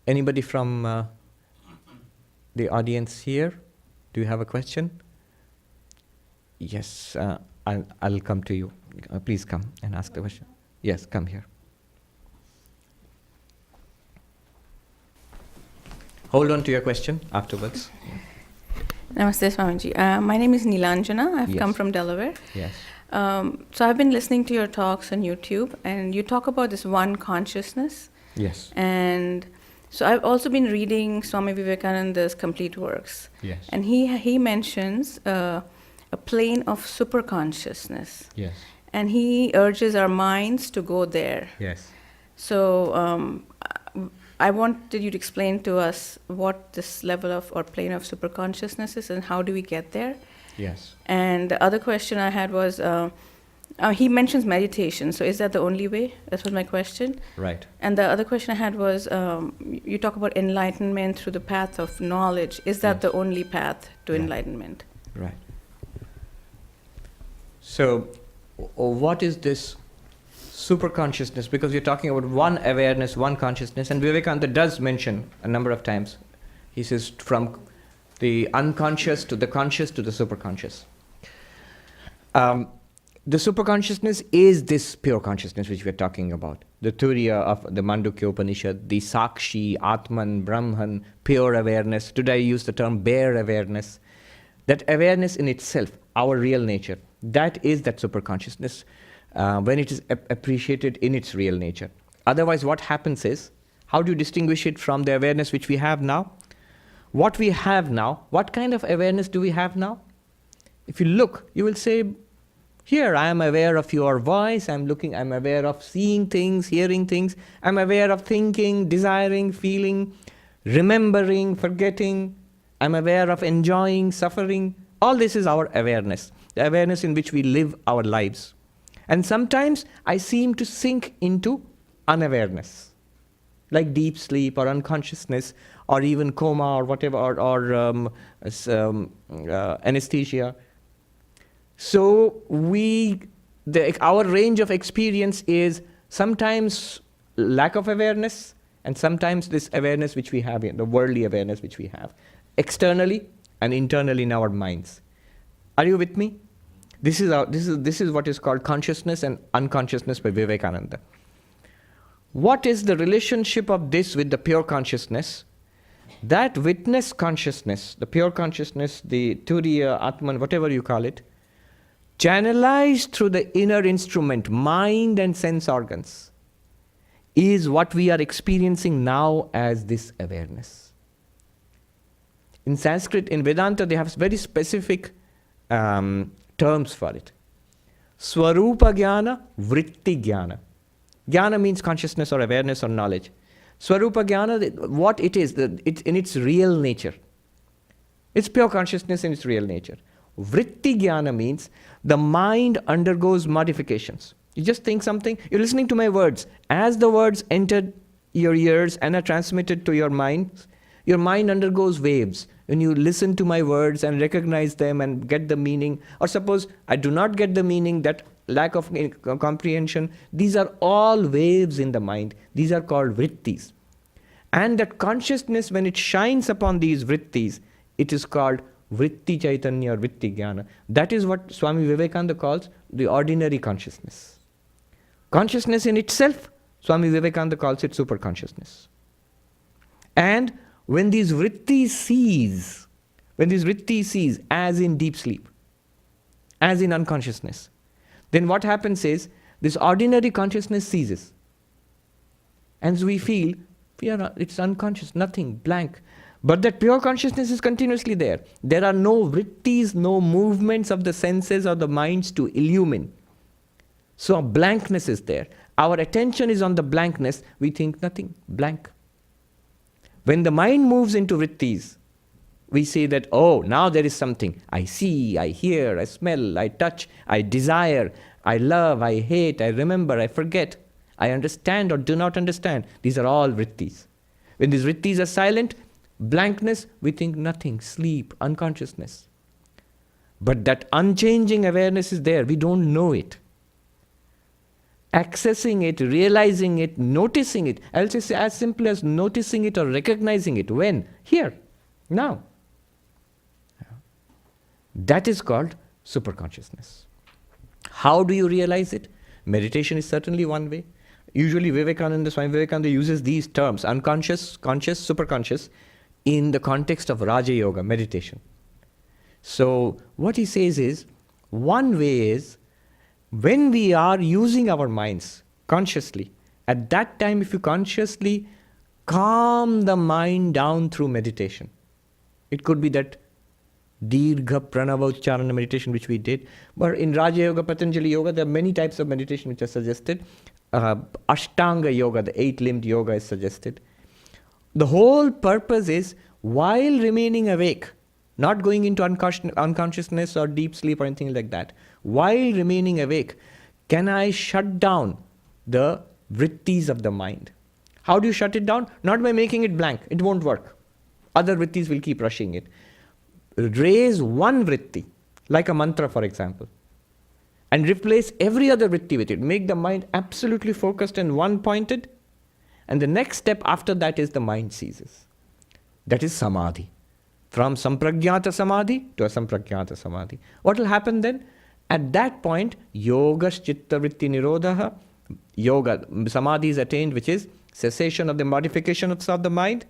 Anybody from the audience here? Do you have a question? Yes, I'll come to you. Please come and ask the question. Yes, come here. Hold on to your question afterwards. Namaste, Swamiji. My name is Nilanjana. I've Yes. come from Delaware. Yes. So I've been listening to your talks on YouTube, and you talk about this one consciousness. Yes. And so I've also been reading Swami Vivekananda's complete works. Yes. And he mentions a plane of superconsciousness. Yes. And he urges our minds to go there. Yes. So I wanted you to explain to us what this level of or plane of superconsciousness is and how do we get there. Yes. And the other question I had was, he mentions meditation, so is that the only way? That was my question. Right. And the other question I had was, you talk about enlightenment through the path of knowledge. Is that the only path to enlightenment? Right. So, what is this superconsciousness? Because you're talking about one awareness, one consciousness, and Vivekananda does mention a number of times. He says from the unconscious to the conscious to the superconscious. The superconsciousness is this pure consciousness which we're talking about. The Turiya of the Mandukya Upanishad, the Sakshi, Atman, Brahman, pure awareness. Today I use the term bare awareness. That awareness in itself, our real nature, that is that superconsciousness when it is appreciated in its real nature. Otherwise, what happens is, how do you distinguish it from the awareness which we have now? What we have now, what kind of awareness do we have now? If you look, you will say, here I am aware of your voice, I'm aware of seeing things, hearing things, I'm aware of thinking, desiring, feeling, remembering, forgetting, I'm aware of enjoying, suffering. All this is our awareness, the awareness in which we live our lives. And sometimes I seem to sink into unawareness, like deep sleep or unconsciousness or even coma or whatever, or anesthesia. So our range of experience is sometimes lack of awareness and sometimes this awareness which we have, the worldly awareness which we have, externally and internally in our minds. Are you with me? This is what is called consciousness and unconsciousness by Vivekananda. What is the relationship of this with the pure consciousness? That witness consciousness, the pure consciousness, the Turiya, Atman, whatever you call it, channelized through the inner instrument, mind and sense organs, is what we are experiencing now as this awareness. In Sanskrit, in Vedanta, they have very specific terms for it. Swarupa jnana, vritti jnana. Jnana means consciousness or awareness or knowledge. Swarupa jnana, what it is, it's in its real nature. It's pure consciousness in its real nature. Vritti jnana means the mind undergoes modifications. You just think something, you're listening to my words. As the words enter your ears and are transmitted to your mind undergoes waves. When you listen to my words and recognize them and get the meaning, or suppose I do not get the meaning, that lack of comprehension, these are all waves in the mind. These are called vrittis. And that consciousness, when it shines upon these vrittis, it is called vritti chaitanya or vritti jnana. That is what Swami Vivekananda calls the ordinary consciousness. Consciousness in itself, Swami Vivekananda calls it superconsciousness. And when these vrittis cease, as in deep sleep, as in unconsciousness, then what happens is this ordinary consciousness ceases. And so we feel it's unconscious, nothing, blank. But that pure consciousness is continuously there. There are no vrittis, no movements of the senses or the minds to illumine. So blankness is there. Our attention is on the blankness. We think nothing, blank. When the mind moves into vrittis, we say that, oh, now there is something. I see, I hear, I smell, I touch, I desire, I love, I hate, I remember, I forget, I understand or do not understand. These are all vrittis. When these vrittis are silent, blankness, we think nothing, sleep, unconsciousness. But that unchanging awareness is there. We don't know it. accessing it, realizing it, noticing it. I'll just say as simple as noticing it or recognizing it. When? Here. Now. That is called superconsciousness. How do you realize it? Meditation is certainly one way. Usually Swami Vivekananda uses these terms, unconscious, conscious, superconscious, in the context of Raja Yoga, meditation. So what he says is, one way is, when we are using our minds consciously, at that time if you consciously calm the mind down through meditation, it could be that Dirgha Pranava Ucharana meditation which we did, but in Raja Yoga, Patanjali Yoga, there are many types of meditation which are suggested. Ashtanga Yoga, the 8-limbed yoga is suggested. The whole purpose is, while remaining awake, not going into unconsciousness or deep sleep or anything like that, while remaining awake, can I shut down the vrittis of the mind? How do you shut it down? Not by making it blank. It won't work. Other vrittis will keep rushing it. Raise one vritti, like a mantra for example, and replace every other vritti with it. Make the mind absolutely focused and one-pointed, and the next step after that is the mind ceases. That is samadhi. From sampragyata samadhi to asampragyata samadhi. What will happen then? At that point, yogas chitta vritti nirodha, yoga, samadhi is attained, which is cessation of the modification of the mind.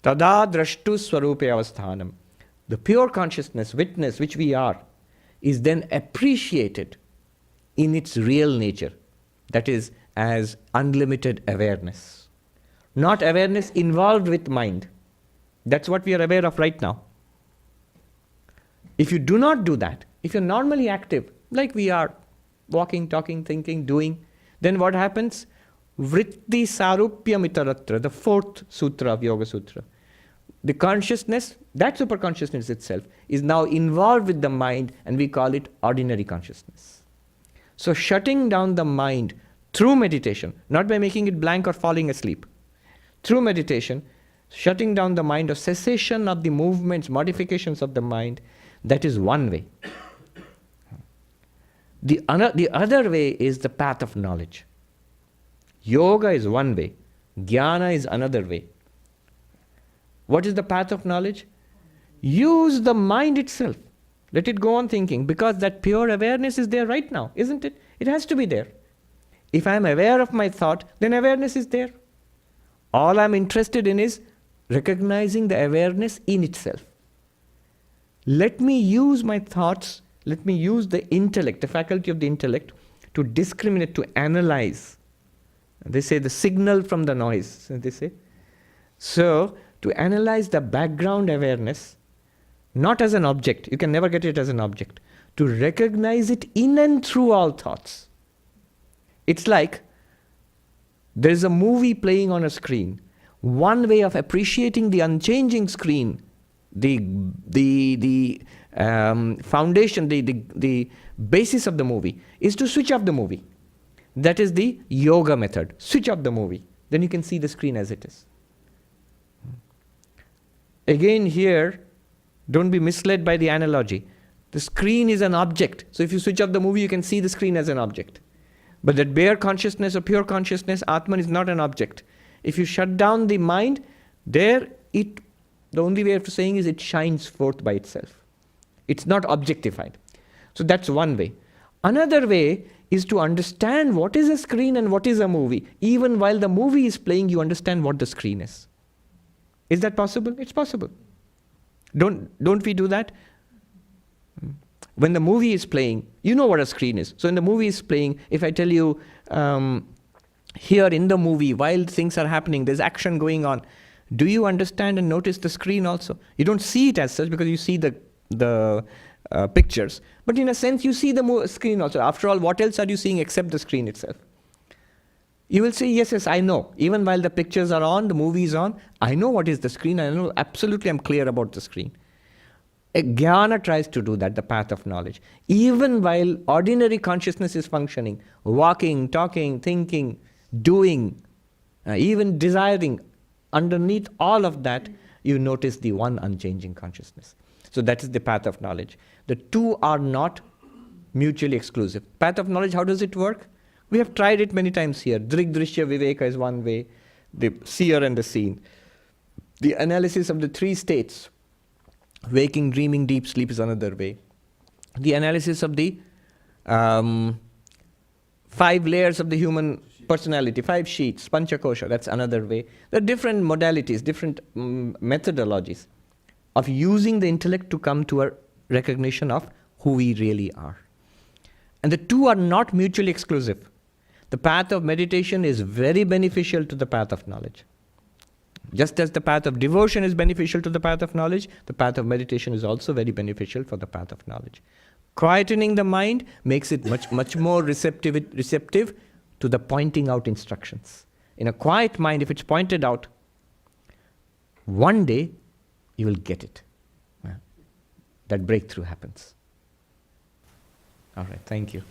Tada drashtu swarupe avasthanam. The pure consciousness, witness, which we are, is then appreciated in its real nature. That is, as unlimited awareness. Not awareness involved with mind. That's what we are aware of right now. If you do not do that, if you're normally active, like we are, walking, talking, thinking, doing, then what happens? Vritti sarupya mitaratra, the 4th sutra of Yoga Sutra. The consciousness, that superconsciousness itself, is now involved with the mind, and we call it ordinary consciousness. So shutting down the mind through meditation, not by making it blank or falling asleep, through meditation, shutting down the mind or cessation of the movements, modifications of the mind, that is one way. The other way is the path of knowledge. Yoga is one way, jnana is another way. What is the path of knowledge? Use the mind itself. Let it go on thinking, because that pure awareness is there right now, isn't it? It has to be there. If I am aware of my thought, then awareness is there. All I am interested in is recognizing the awareness in itself. Let me use my thoughts, let me use the intellect, the faculty of the intellect, to discriminate, to analyze. They say the signal from the noise, they say. So, to analyze the background awareness, not as an object, you can never get it as an object, to recognize it in and through all thoughts. It's like there is a movie playing on a screen. One way of appreciating the unchanging screen, the foundation, the basis of the movie, is to switch off the movie. That is the yoga method. Switch off the movie. Then you can see the screen as it is. Again here, don't be misled by the analogy. The screen is an object. So if you switch off the movie, you can see the screen as an object. But that bare consciousness or pure consciousness, Atman, is not an object. If you shut down the mind, the only way of saying is it shines forth by itself. It's not objectified. So that's one way. Another way is to understand what is a screen and what is a movie. Even while the movie is playing, you understand what the screen is. Is that possible? It's possible. Don't we do that? When the movie is playing, you know what a screen is. So when the movie is playing, if I tell you, here in the movie, while things are happening, there's action going on, do you understand and notice the screen also? You don't see it as such because you see the pictures. But in a sense, you see the screen also. After all, what else are you seeing except the screen itself? You will say, yes, I know. Even while the pictures are on, the movie is on, I know what is the screen. I know absolutely, I'm clear about the screen. Jnana tries to do that, the path of knowledge. Even while ordinary consciousness is functioning, walking, talking, thinking, doing, even desiring, underneath all of that, you notice the one unchanging consciousness. So that is the path of knowledge. The two are not mutually exclusive. Path of knowledge, how does it work? We have tried it many times here. Drigdrishya Viveka is one way, the seer and the seen. The analysis of the three states, waking, dreaming, deep sleep, is another way. The analysis of the 5 layers of the human personality, 5 sheets, Panchakosha, that's another way. There are different modalities, different methodologies of using the intellect to come to a recognition of who we really are. And the two are not mutually exclusive. The path of meditation is very beneficial to the path of knowledge. Just as the path of devotion is beneficial to the path of knowledge, the path of meditation is also very beneficial for the path of knowledge. Quietening the mind makes it much more receptive to the pointing out instructions. In a quiet mind, if it's pointed out, one day you will get it. That breakthrough happens. All right, thank you.